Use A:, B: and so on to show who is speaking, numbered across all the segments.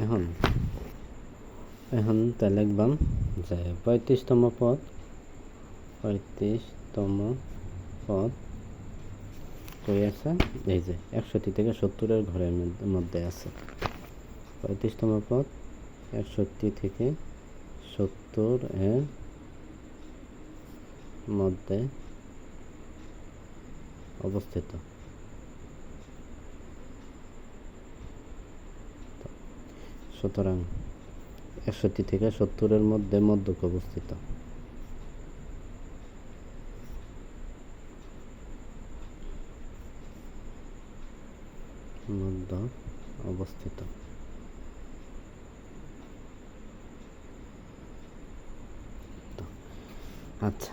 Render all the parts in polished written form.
A: এখন এখন তা লিখবাম যে 35তম পদ 35তম পদ কই আছে, এই যে 61 থেকে 70-এর ঘরের মধ্যে আছে। 35তম পদ 61 থেকে 70-এর মধ্যে অবস্থিত। সুতরাং 61 থেকে 70-এর মধ্যে মধ্যক অবস্থিত। মধ্যক অবস্থিত। আচ্ছা,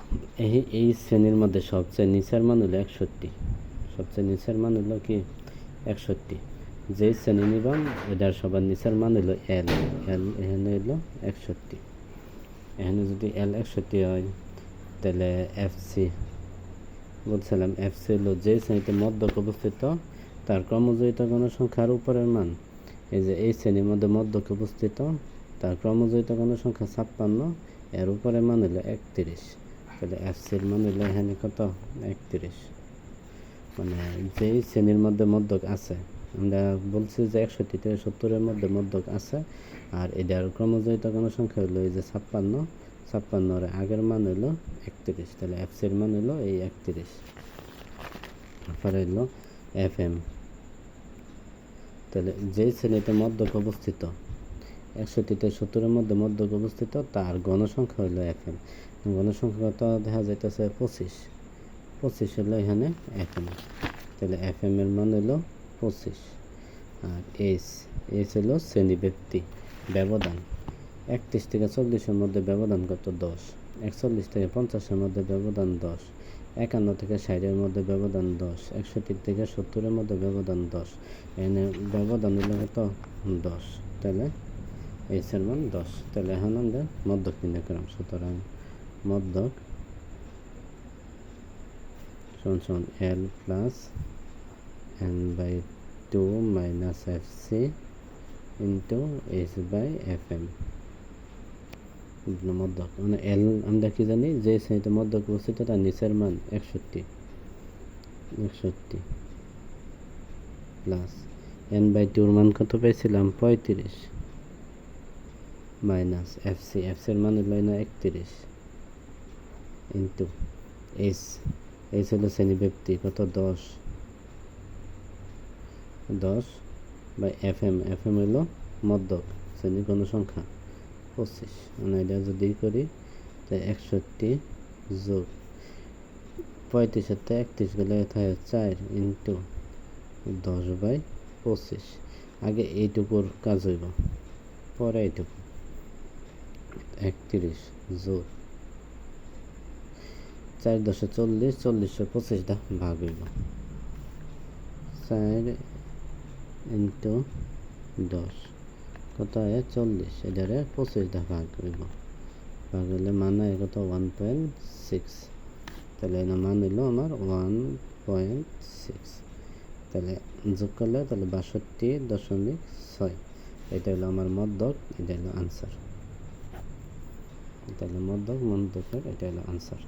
A: এই শ্রেণীর মধ্যে সবচেয়ে নিচের মান হলো 61। সবচেয়ে নিচের মান হলো কি 61। যে শ্রেণী নিবাম এটার সবার নিচের মান হলো এল। এখানে হলো 61। এখানে যদি এল 61 হয় তাহলে এফসি বলছিলাম, এফসি হলো যে শ্রেণীতে মধ্যক অবস্থিত তার ক্রমজয়িত গণসংখ্যার উপরের মান। এই যে এই শ্রেণীর মধ্যে মধ্যক অবস্থিত তার ক্রমজয়িত গণসংখ্যা 56, এর উপরের মান হলো 31। তাহলে এফসির মান হলো এখানে কত 31। মানে যেই শ্রেণীর মধ্যে মধ্যক আছে, আমরা বলছি যে 61 থেকে 70-এর মধ্যে মধ্যক আছে, আর এটার ক্রমজয়িত গণসংখ্যা হলো এই যে 56 আগের মান হলো 31। তাহলে এফসির মান হলো এই 31। তারপরে হলো এফ এম। তাহলে যে শ্রেণীতে মধ্যক অবস্থিত 61 থেকে 70-এর মধ্যে মধ্যক অবস্থিত তার গণসংখ্যা হলো এফ এম। গণসংখ্যা কত দেখা যাইতেছে 25 হলো এখানে এফ এম। তাহলে এফ এম এর মান হলো 25। আর এইচ হলো শ্রেণী ব্যক্তি ব্যবধান। 31 থেকে 40-এর মধ্যে ব্যবধান কত 10। 41 থেকে 50-এর মধ্যে ব্যবধান 10। 51 থেকে 60-এর মধ্যে ব্যবধান 10। 61 থেকে 70-এর মধ্যে ব্যবধান 10। এখানে ব্যবধান হলো কত 10। তাহলে এইচ এর মান 10। তাহলে এখন আমরা মধ্যক নির্ণয় করলাম। সুতরাং মধ্যক সমান L plus N by 2 minus F C into H by F M. মধ্যক মানে এল আমরা কি জানি, যে শ্রেণীতে মধ্যক অবস্থিত তার নিচের মান 61 প্লাস এন বাই 2-এর মান কত পেয়েছিলাম 35 মাইনাস এফসি এর মান হলো না 31 ইন্টু এইচ হলো শ্রেণী ব্যক্তি কত 10 বাই এফ এম হলো মধ্যক শ্রেণী গণসংখ্যা 25। মানে এটা যদি করি তাই 61 যোগ 35 সাথে 31 গেলে থাকে 4 ইন্টু 10 বাই 25। আগে এইটুকুর কাজ হইব, পরে এইটুকু 31 যোগ 4 10 40, 40-25 ভাগ হইব 4 ইন্টু 10 কত হয় 40। এটারে 25 ভাগ হইব, ভাগ হইলে মান হয় কত 1.6। তাহলে এর মান হইল আমার 1.6। তাহলে যোগ করলে তাহলে 62.6। এটা হলো আমার মধ্যক, এটা হলো আনসার। তাহলে মধ্যকের এটা হলো আনসার।